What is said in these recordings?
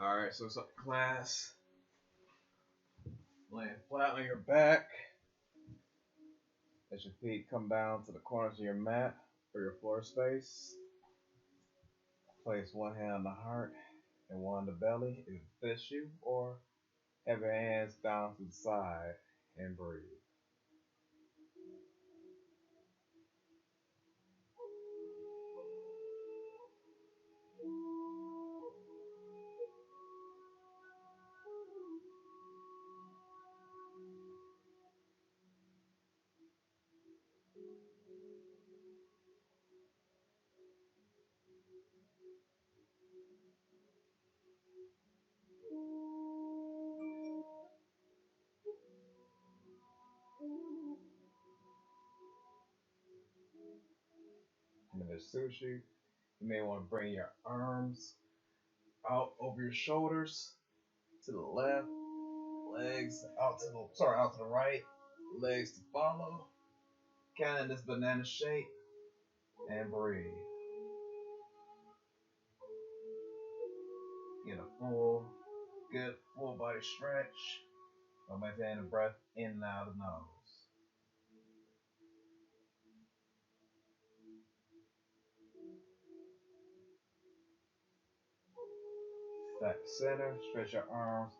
Alright, so it's up to class. Laying flat on your back. Let your feet come down to the corners of your mat or your floor space. Place one hand on the heart and one on the belly if it fits you, or have your hands down to the side and breathe. And if it suits you, you may want to bring your arms out over your shoulders to the left, legs out to the right, legs to follow, kind of this banana shape, and breathe. Get a good full body stretch while maintaining the breath in and out of the nose. Back to center, stretch your arms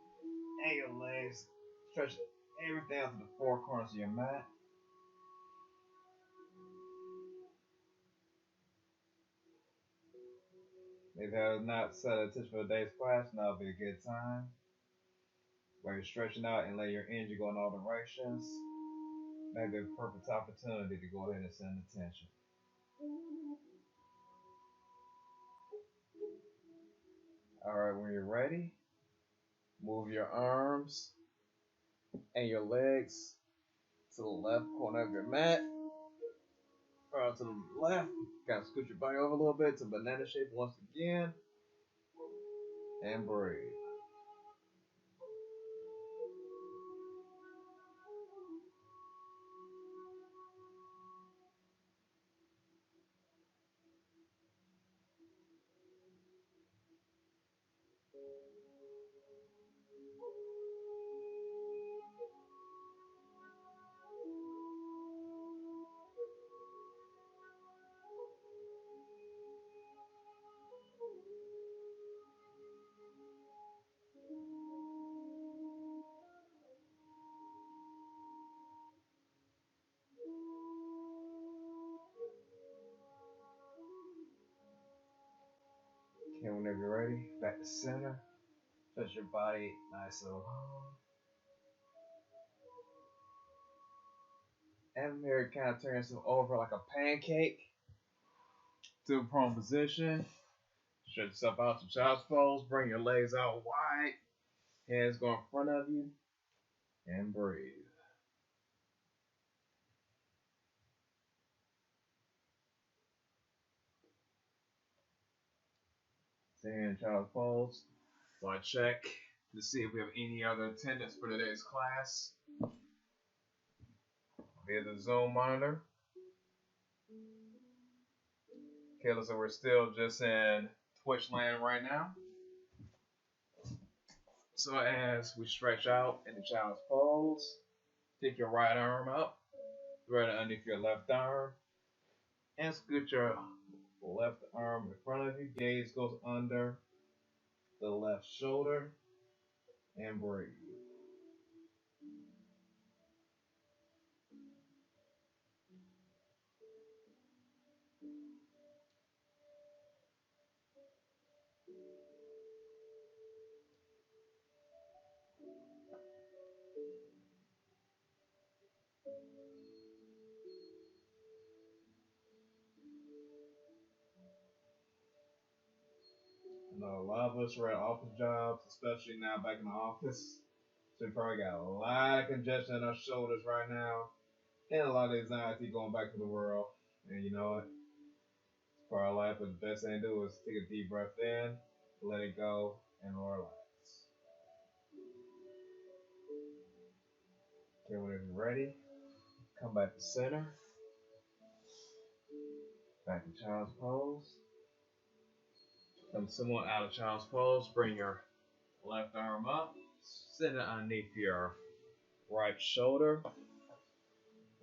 and your legs, stretch everything out to the four corners of your mat. If you have not set a intention for today's class, now would be a good time. While you're stretching out and let your energy go in all directions, maybe a perfect opportunity to go ahead and send attention. Alright, when you're ready, move your arms and your legs to the left corner of your mat, or to the left. Kind of scoot your body over a little bit to banana shape once again, and breathe. Okay, whenever you're ready, back to center. Touch your body nice and long. And here, kind of turn yourself over like a pancake to a prone position. Stretch yourself out to child's pose. Bring your legs out wide. Hands go in front of you. And breathe. Stay in child's pose. So I check to see if we have any other attendance for today's class via the Zoom monitor. Okay, so we're still just in Twitch land right now. So as we stretch out in the child's pose, take your right arm up, right underneath your left arm, and scoot your left arm in front of you. Gaze goes under the left shoulder, and breathe. I know a lot of us are at office jobs, especially now back in the office. So we probably got a lot of congestion in our shoulders right now, and a lot of anxiety going back to the world. And you know what? It's part of life, but the best thing to do is take a deep breath in, let it go, and relax. Okay, whenever you're ready, come back to center. Back to child's pose. Come somewhat out of child's pose. Bring your Left arm up. Sit it underneath your right shoulder.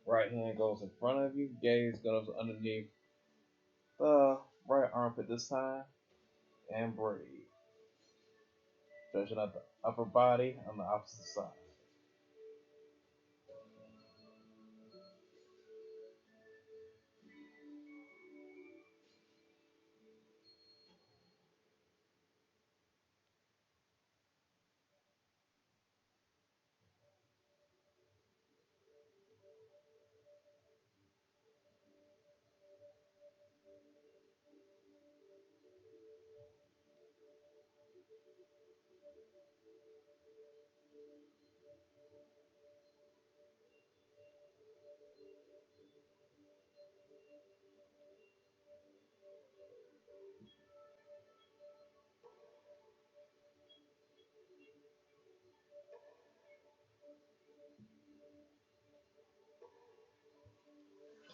Right hand goes in front of you. Gaze goes underneath the right armpit this time. And breathe. Stretching out the upper body on the opposite side.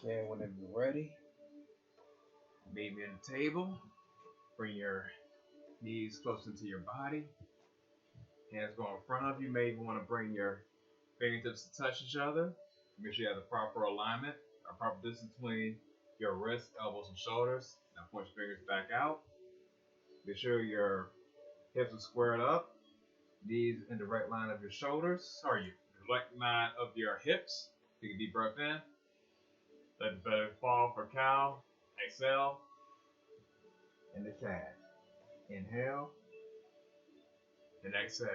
Okay, whenever you're ready, meet me at the table. Bring your knees close into your body. Hands go in front of you. Maybe you want to bring your fingertips to touch each other. Make sure you have the proper alignment, or proper distance between your wrists, elbows, and shoulders. Now point your fingers back out. Make sure your hips are squared up. Knees in the right line of your shoulders. Sorry, the right line of your hips. Take a deep breath in. Let the belly fall for cow. Exhale. And the cat. Inhale and exhale.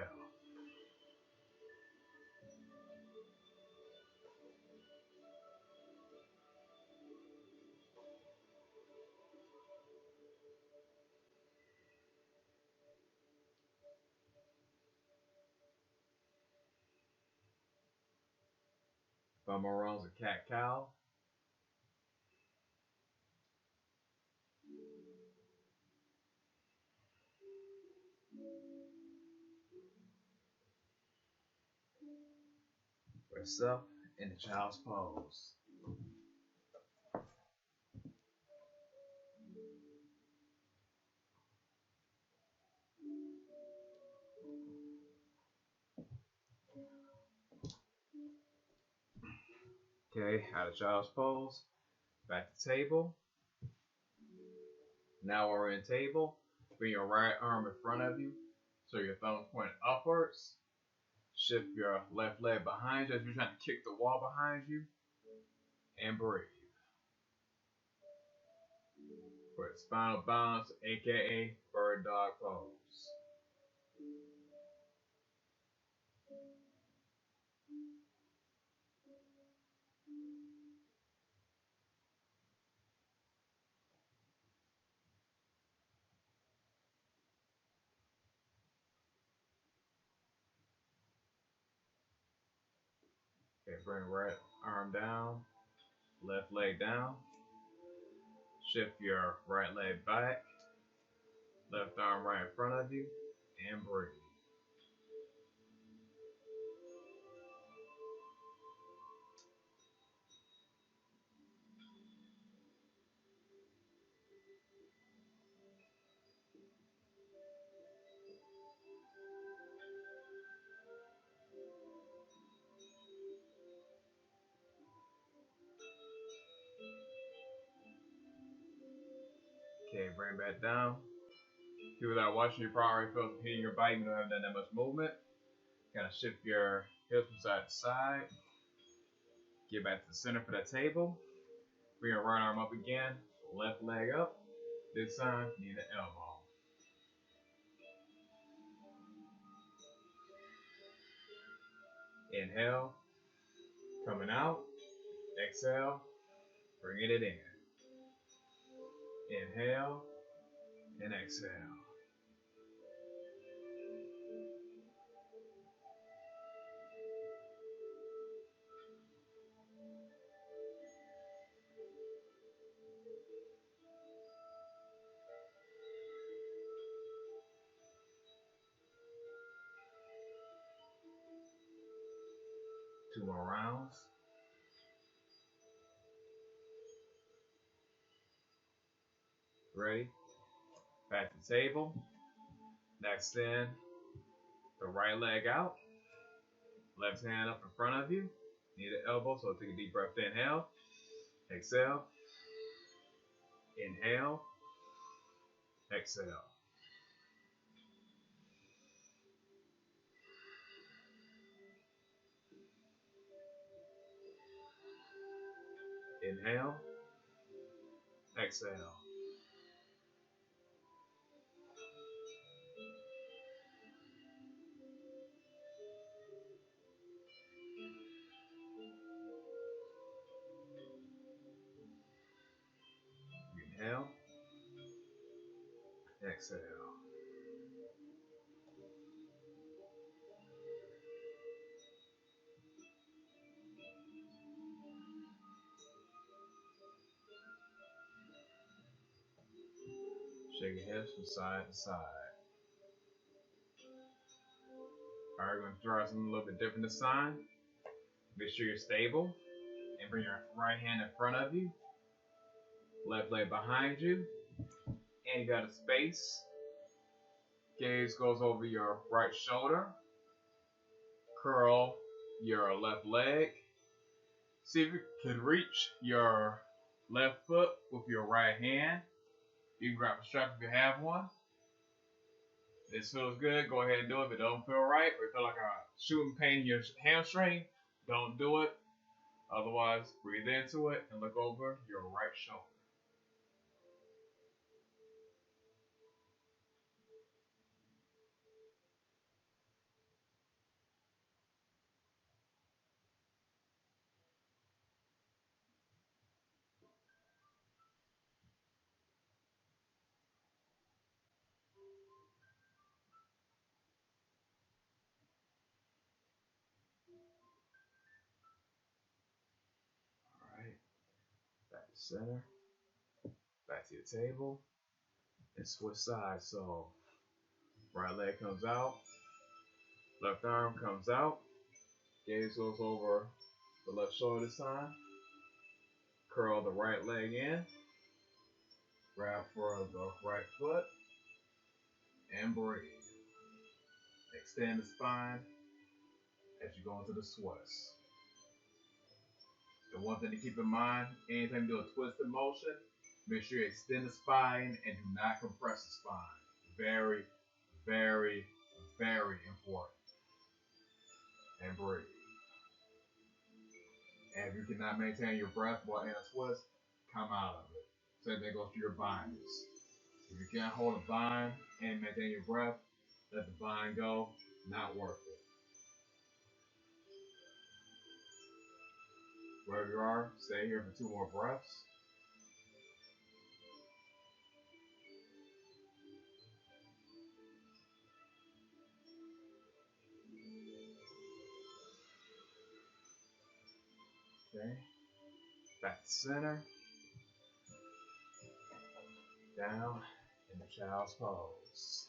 Thumb around a cat cow. Rest up in the child's pose. Okay, out of child's pose. Back to table. Now we're in table. Bring your right arm in front of you so your thumbs point upwards. Shift your left leg behind you as you're trying to kick the wall behind you. And breathe. For spinal balance, aka bird dog pose. Okay, bring right arm down, left leg down. Shift your right leg back, left arm right in front of you, and breathe. Okay, bring back down. People that are watching, you probably already feel hitting your bike, you don't have done that much movement. Kind of shift your hips from side to side. Get back to the center for that table. Bring your right arm up again, left leg up. This time, knee to elbow. Inhale, coming out. Exhale, bringing it in. Inhale and exhale. 2 more rounds. Ready? Back to the table. Next in. the right leg out, left hand up in front of you, knee to elbow, so take a deep breath, inhale, exhale, inhale, exhale. Inhale, exhale. Inhale, exhale. Shake your hips from side to side. Alright, we're going to try something a little bit different this time. Make sure you're stable and bring your right hand in front of you, left leg behind you, and you got a space. Gaze goes over your right shoulder. Curl your left leg. See if you can reach your left foot with your right hand. You can grab a strap if you have one. If this feels good, go ahead and do it. If it don't feel right, or you feel like a shooting pain in your hamstring, don't do it. Otherwise, breathe into it and look over your right shoulder. Alright, back to center, back to your table, and switch sides. So, right leg comes out, left arm comes out, gaze goes over the left shoulder this time. Curl the right leg in, grab for the right foot, and breathe. Extend the spine as you go into the swiss. The one thing to keep in mind, anytime you do a twisted motion, make sure you extend the spine and do not compress the spine. Very, very, very important. And breathe. And if you cannot maintain your breath while in a twist, come out of it. Same thing goes to your binders. If you can't hold a bind and maintain your breath, let the bind go. Not worth it. Wherever you are, stay here for 2 more breaths. Okay. Back to center. Down in the child's pose.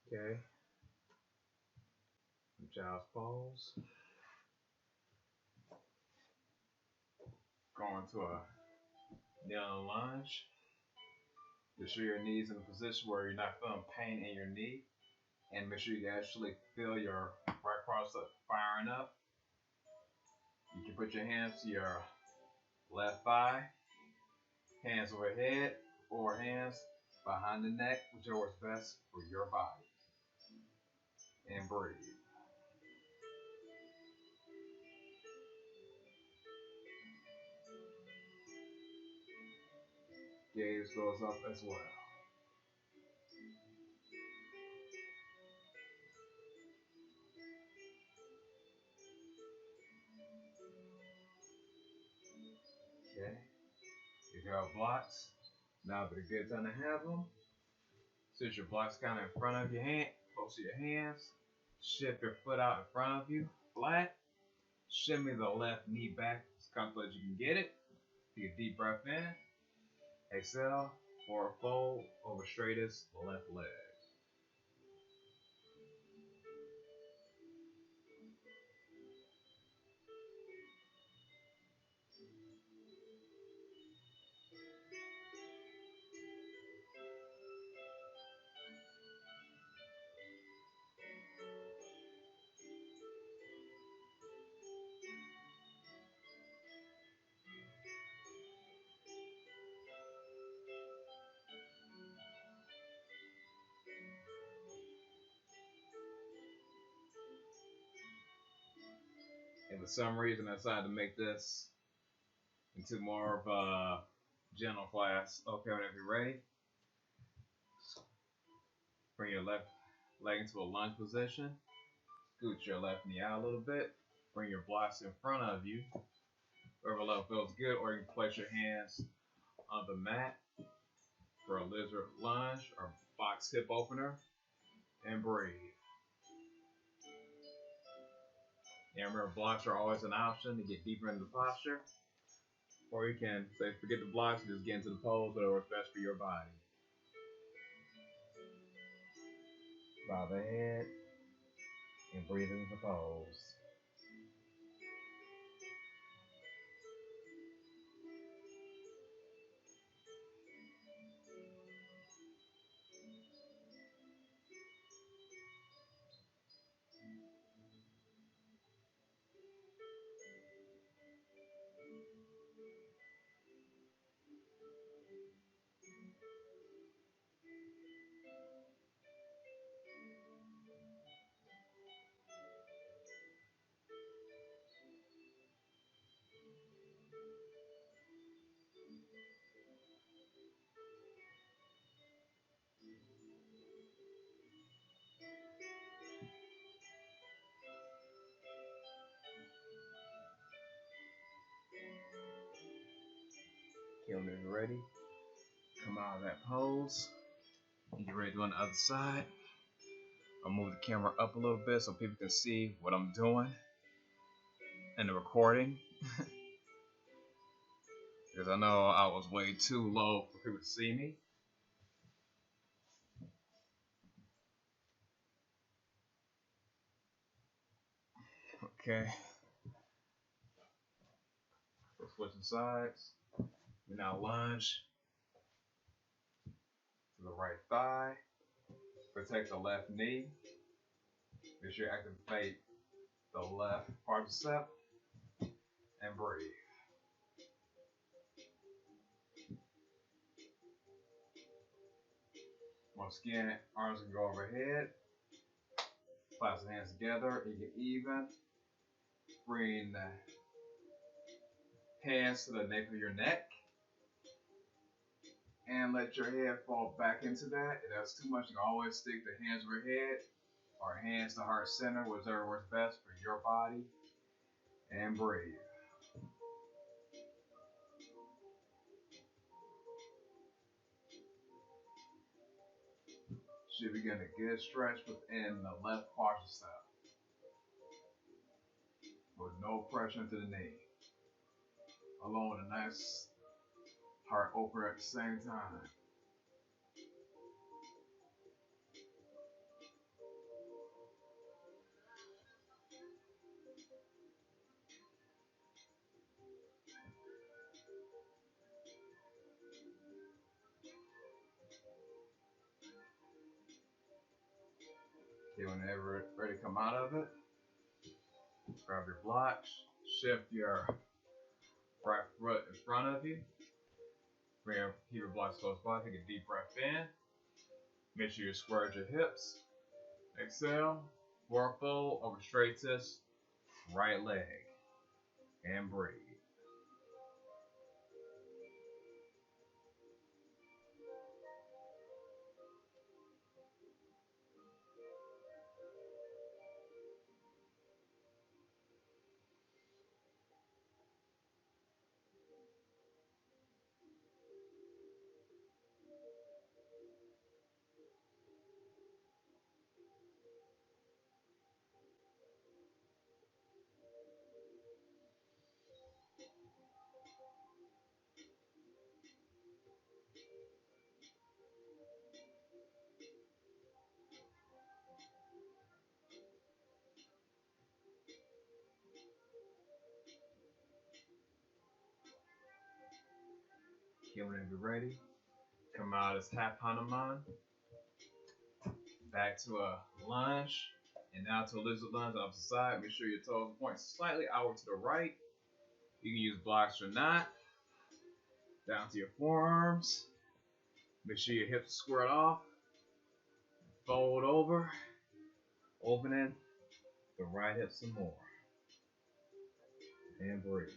Okay. From child's pose. Going to a kneeling lunge. Make sure your knee's in a position where you're not feeling pain in your knee. And make sure you actually feel your right quadricep firing up. You can put your hands to your left thigh, hands overhead, or hands behind the neck, whichever is best for your body. And breathe. Gaze goes up as well. Okay. If you have blocks, now would be a good time to have them. Since your blocks kind of in front of your hand, close to your hands, shift your foot out in front of you, flat. Shimmy the left knee back as comfortable as you can get it. Take a deep breath in. Exhale. Forward fold over straightest left leg. And for some reason, I decided to make this into more of a general class. Okay, whenever you're ready, bring your left leg into a lunge position. Scoot your left knee out a little bit. Bring your blocks in front of you. Wherever level feels good, or you can place your hands on the mat for a lizard lunge or box hip opener, and breathe. And remember, blocks are always an option to get deeper into the posture. Or you can say, forget the blocks and just get into the pose, whatever works best for your body. Bow the head and breathe into the pose. Okay, when you're ready, come out of that pose. And get ready to go on the other side. I'll move the camera up a little bit so people can see what I'm doing in the recording. Because I know I was way too low for people to see me. Okay. We're switching sides. We now lunge to the right thigh. Protect the left knee. Make sure you activate the left quadricep and breathe. Once again, arms can go overhead. Clasp the hands together and get even. Bring the hands to the nape of your neck. And let your head fall back into that. If that's too much, you can always stick the hands overhead or hands to heart center, whichever works best for your body. And breathe. Should be getting a good stretch within the left quadricep with no pressure into the knee, along with a nice heart opener at the same time. Okay, whenever ready to come out of it, grab your blocks, shift your right foot in front of you. Keep your blocks close by. Take a deep breath in. Make sure you square your hips. Exhale. Forward fold over straight twist, right leg, and breathe. Okay, whenever you're ready, come out as half Hanuman, back to a lunge, and now to a lizard lunge off the side. Make sure your toes point slightly outward to the right. You can use blocks or not. Down to your forearms. Make sure your hips squared off. Fold over, opening the right hip some more. And breathe.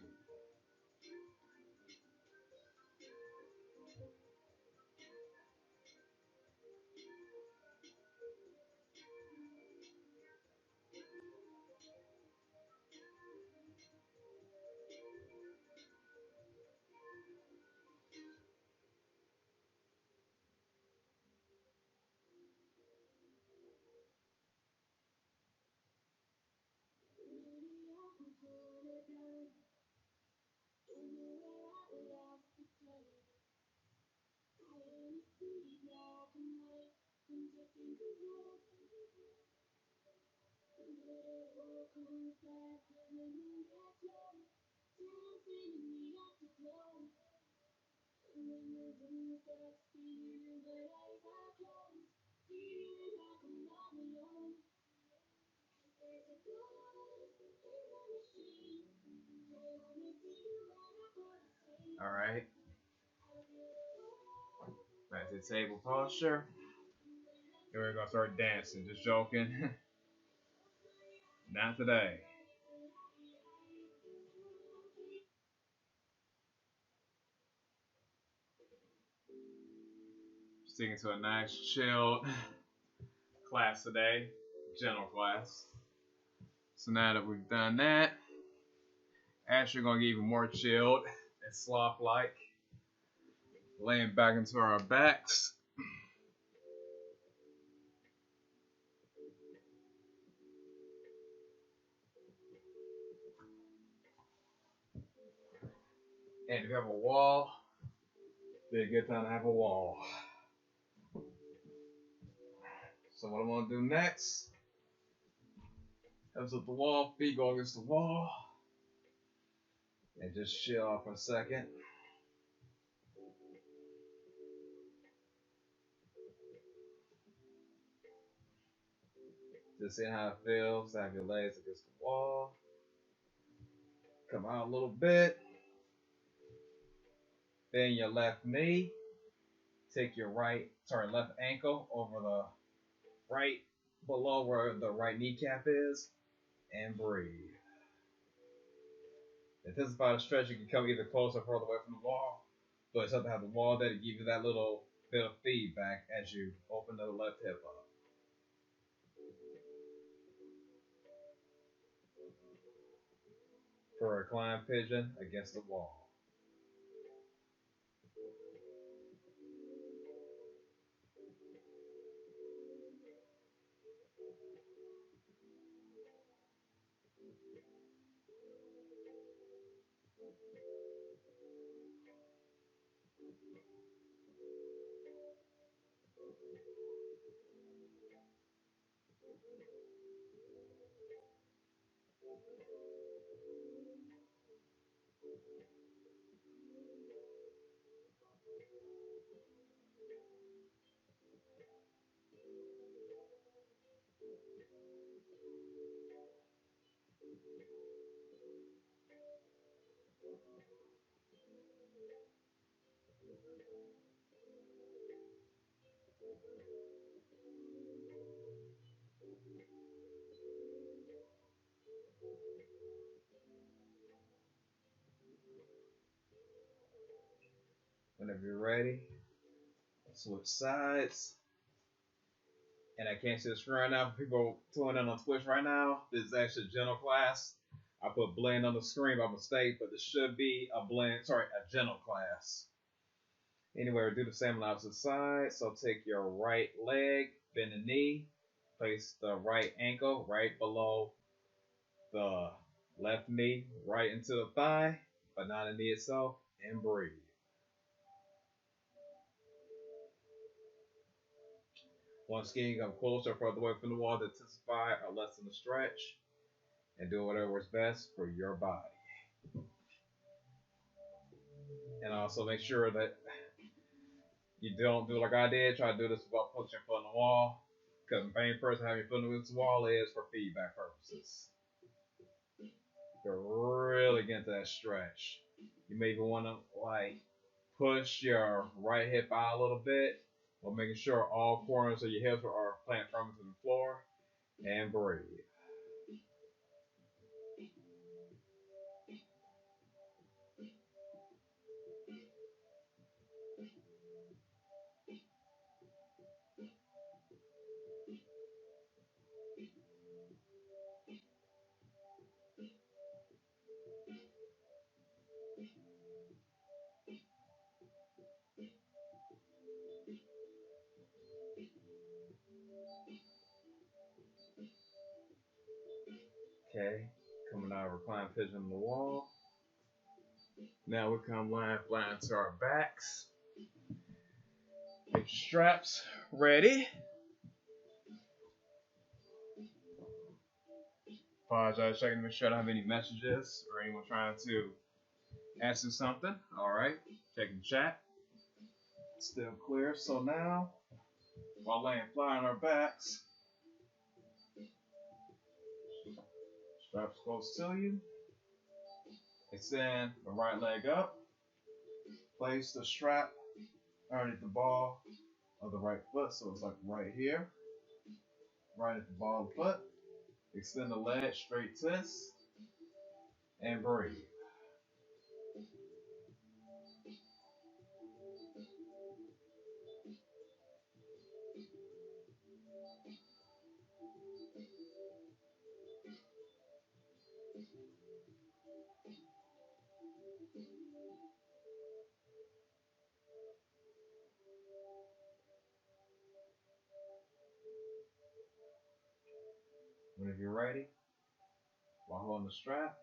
All right. Back to the table posture. Here we're gonna start dancing. Just joking. Not today. Sticking to a nice chilled class today. General class. So now that we've done that, actually gonna get even more chilled and sloth like. Laying back into our backs. And if you have a wall, be a good time to have a wall. So what I'm gonna do next, comes up the wall, feet go against the wall, and just chill out for a second. Just seeing how it feels to have your legs against the wall. Come out a little bit. Bend your left knee. Take your left ankle over the right below where the right kneecap is, and breathe. Intensify the stretch. You can come either closer or further away from the wall, but it's up to have the wall there to give you that little bit of feedback as you open the left hip up. For a reclined pigeon against the wall. Whenever you're ready, switch sides. And I can't see the screen right now. People tuning in on Twitch right now. This is actually a general class. I put blend on the screen by mistake, but this should be a general class. Anyway, we'll do the same on the opposite side. So take your right leg, bend the knee, place the right ankle right below the left knee, right into the thigh, but not the knee itself, and breathe. Once again, you come closer or further away from the wall to intensify or lessen the stretch, and do whatever works best for your body. And also make sure that You don't do like I did. Try to do this without pushing your foot on the wall. Because the main person having your foot against the wall is for feedback purposes. To really get into that stretch. You may even want to like push your right hip out a little bit, while making sure all corners of your hips are planted firmly to the floor. And breathe. Okay, coming out of recline position on the wall. Now we come lying flat to our backs. Get your straps ready. Apologize, checking to make sure I don't have any messages or anyone trying to ask you something. Alright, checking the chat. Still clear. So now, while laying flat on our backs, straps close to you. Extend the right leg up. Place the strap underneath the ball of the right foot, so it's like right here, right at the ball of the foot. Extend the leg, straight twist, and breathe. Whenever you're ready, while holding the strap,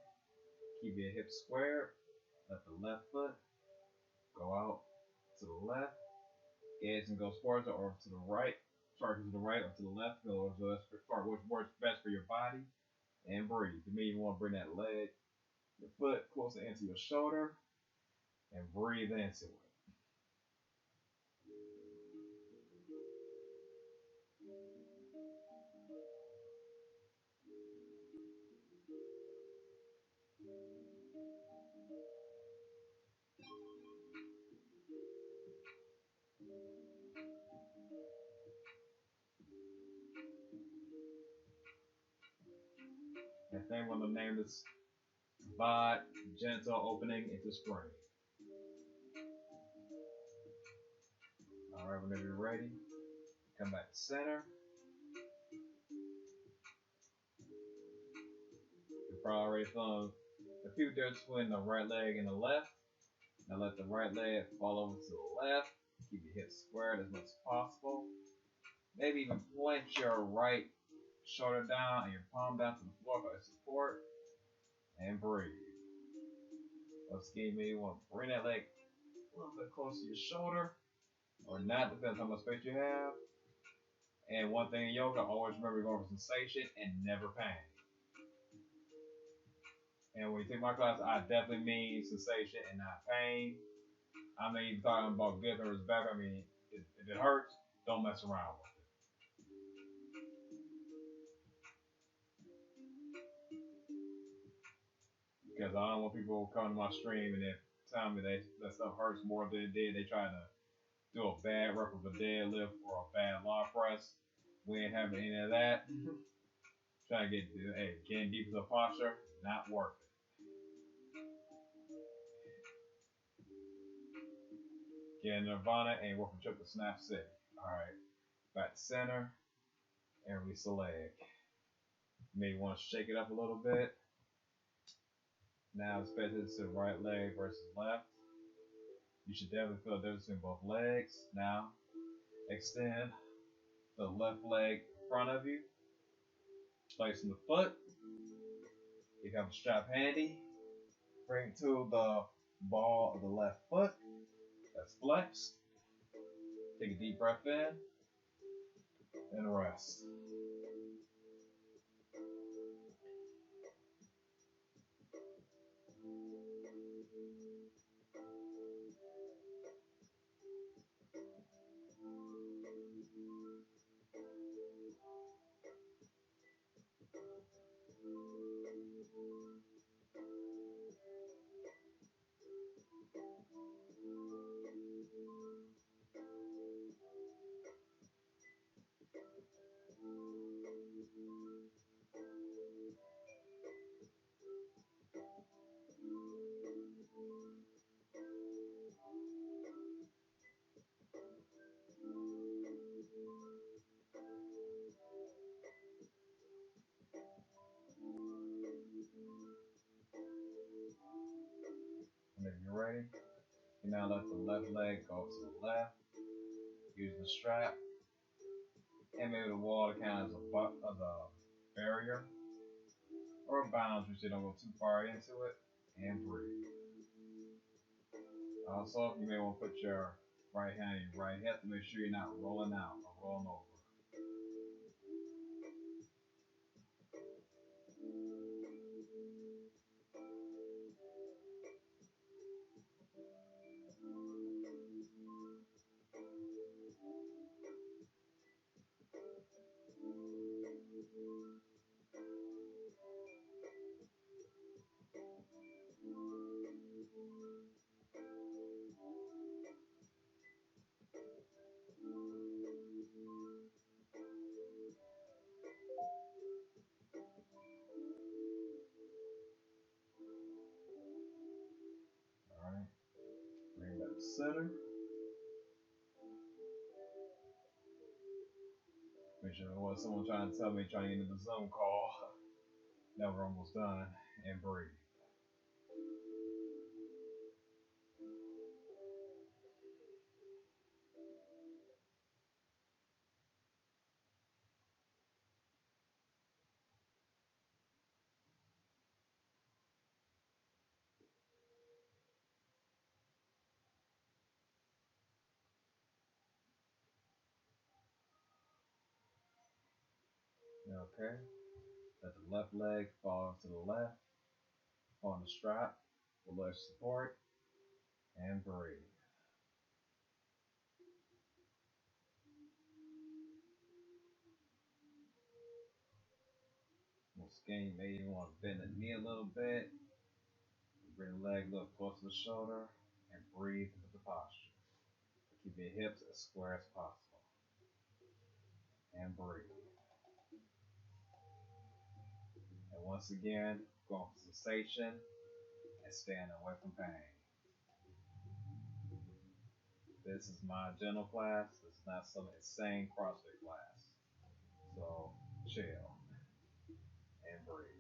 keep your hips squared. Let the left foot go out to the left. Edge and go towards it, or to the right. Sorry, to the right or to the left. Or which works best for your body. And breathe. You may even want to bring that leg, your foot closer into your shoulder, and breathe into it. And then we're going to name this Bod Gentle Opening into Spring. Alright, whenever you're ready, come back to center. You're probably already feeling a few differences between the right leg and the left. Now let the right leg fall over to the left. Keep your hips squared as much as possible. Maybe even point your right shoulder down and your palm down to the floor for support. And breathe. Once again, you may want to bring that leg a little bit closer to your shoulder, or not, depends on how much space you have. And one thing in yoga, always remember going for sensation and never pain. And when you take my class, I definitely mean sensation and not pain. I'm not even talking about good versus bad. I mean, if it hurts, don't mess around with it. Because I don't want people coming to my stream and then tell me that stuff hurts more than it did. They try to do a bad rep of a deadlift or a bad log press. We ain't having any of that. Trying to getting deep into posture, not worth it. Get in Nirvana and work from triple snap city. Alright, back to center and release the leg. You may want to shake it up a little bit. Now especially to the right leg versus left. You should definitely feel a difference in both legs. Now extend the left leg in front of you. Placing the foot. You have a strap handy. Bring it to the ball of the left foot. That's flexed. Take a deep breath in and rest. You ready? You now let the left leg go to the left. Use the strap and maybe the wall to count as a barrier or a boundary so you don't go too far into it. And breathe. Also, you may want to put your right hand on your right hip to make sure you're not rolling out or rolling over. Alright. Bring that to center. Make sure there was someone trying to tell me trying to get into the Zoom call. Now we're almost done. And breathe. Okay. Let the left leg fall to the left. On the strap. The leg support. And breathe. Once again, you may even want to bend the knee a little bit. Bring the leg a little close to the shoulder. And breathe into the posture. Keep your hips as square as possible. And breathe. And once again, go for sensation and stand away from pain. This is my general class. This is not some insane CrossFit class. So chill and breathe.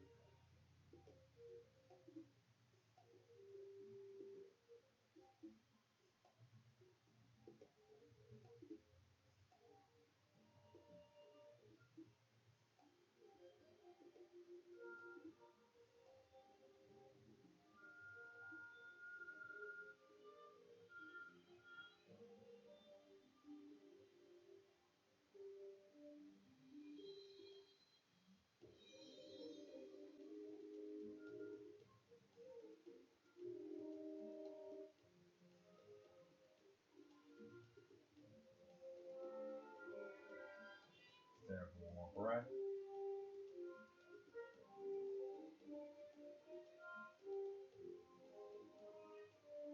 There for one more breath.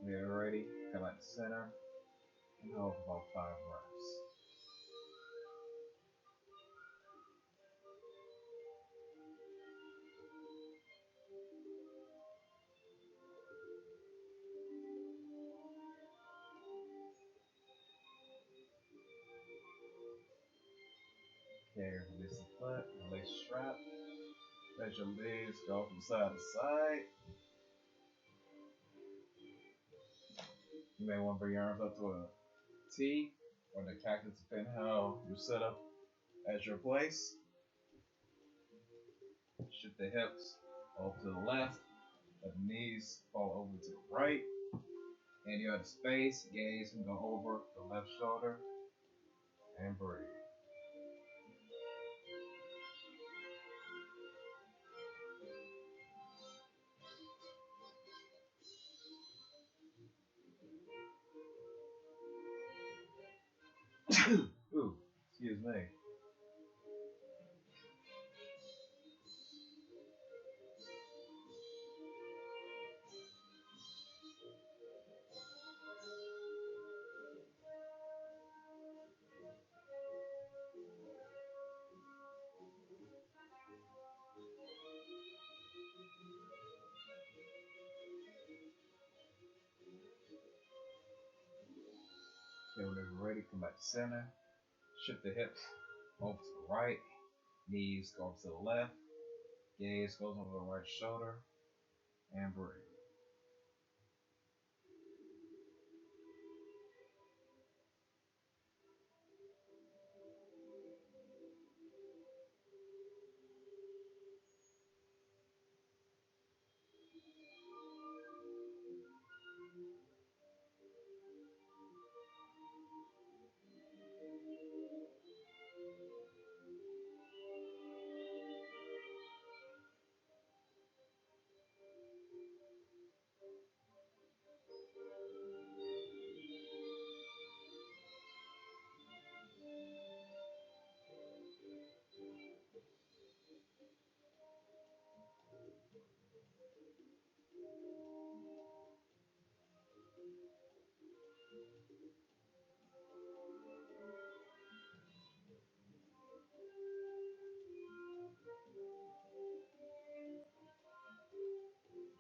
When you're ready, come back to center and hold for about 5 reps. Okay, release the foot, release the strap. Let your legs go from side to side. You may want to bring your arms up to a T or the cactus, depending how you set up at your place. Shift the hips over to the left. Let the knees fall over to the right. And you have the space. Gaze can go over the left shoulder. And breathe. Ooh, excuse me. Okay, whenever you're ready, come back to center. Shift the hips over to the right. Knees go over to the left. Gaze goes over the right shoulder. And breathe.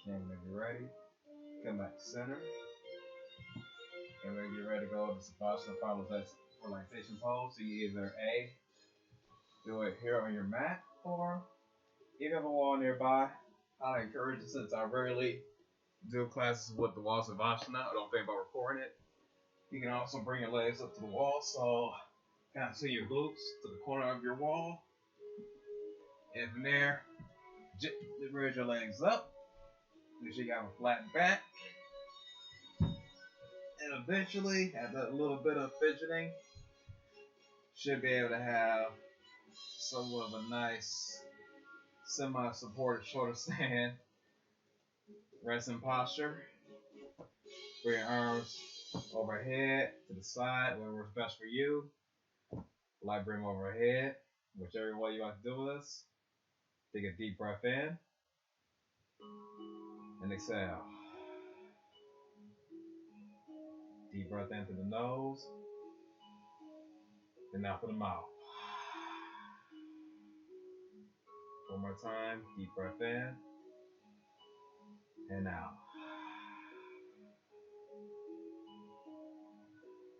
Okay, whenever you're ready, come back to center. And when you're ready to go to Savasana final relaxation pose, so you either A, do it here on your mat, or if you have a wall nearby, I encourage you, since I rarely do classes with the walls of Savasana, I don't think about recording it. You can also bring your legs up to the wall, so kind of see your glutes to the corner of your wall. And from there, gently raise your legs up. Make sure you have a flat back. And eventually, after a little bit of fidgeting, should be able to have somewhat of a nice semi-supported shoulder stand resting posture. Bring your arms overhead to the side, whatever works best for you. Like bring them overhead, whichever way you like to do this. Take a deep breath in and exhale. Deep breath in through the nose and out through the mouth. One more time, deep breath in and out.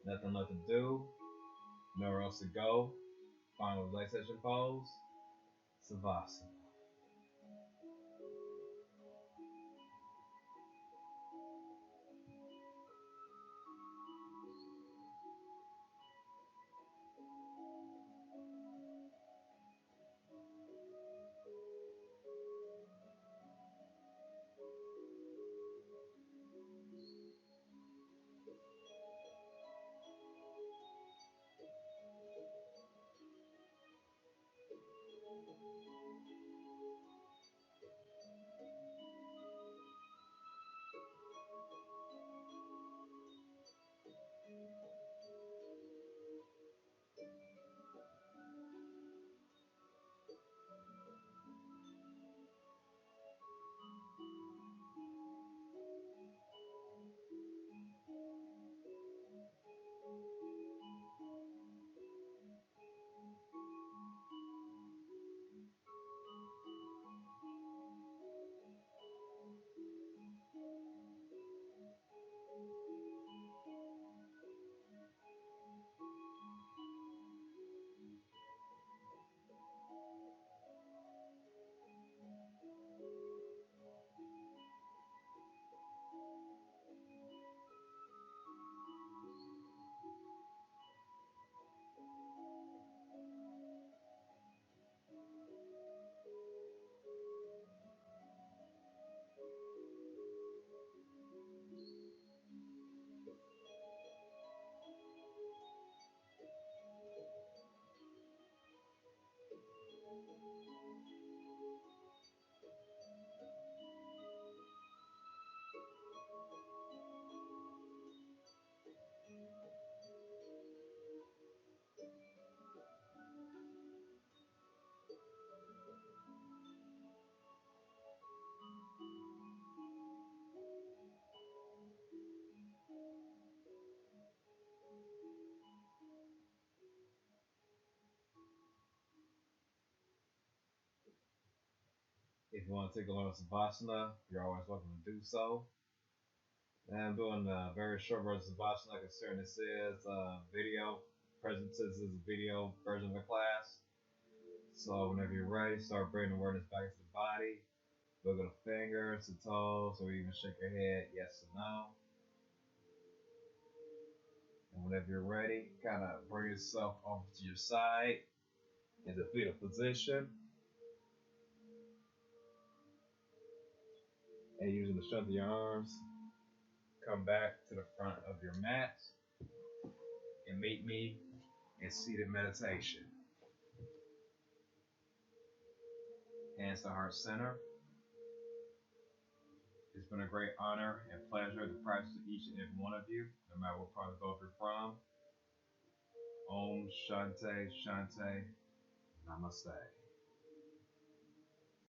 Nothing left to do, nowhere else to go. Final relaxation pose, Savasana. If you want to take a look at Savasana, you're always welcome to do so. And I'm doing a very short version of Savasana, considering this is a video. This is a video version of the class. So whenever you're ready, start bringing awareness back into the body. Look at the fingers, the toes, or even shake your head, yes or no. And whenever you're ready, kind of bring yourself over to your side in the fetal position. And using the strength of your arms, come back to the front of your mat and meet me in seated meditation. Hands to heart center. It's been a great honor and pleasure to practice with each and every one of you, no matter what part of the globe you're from. Om Shanti Shanti Namaste.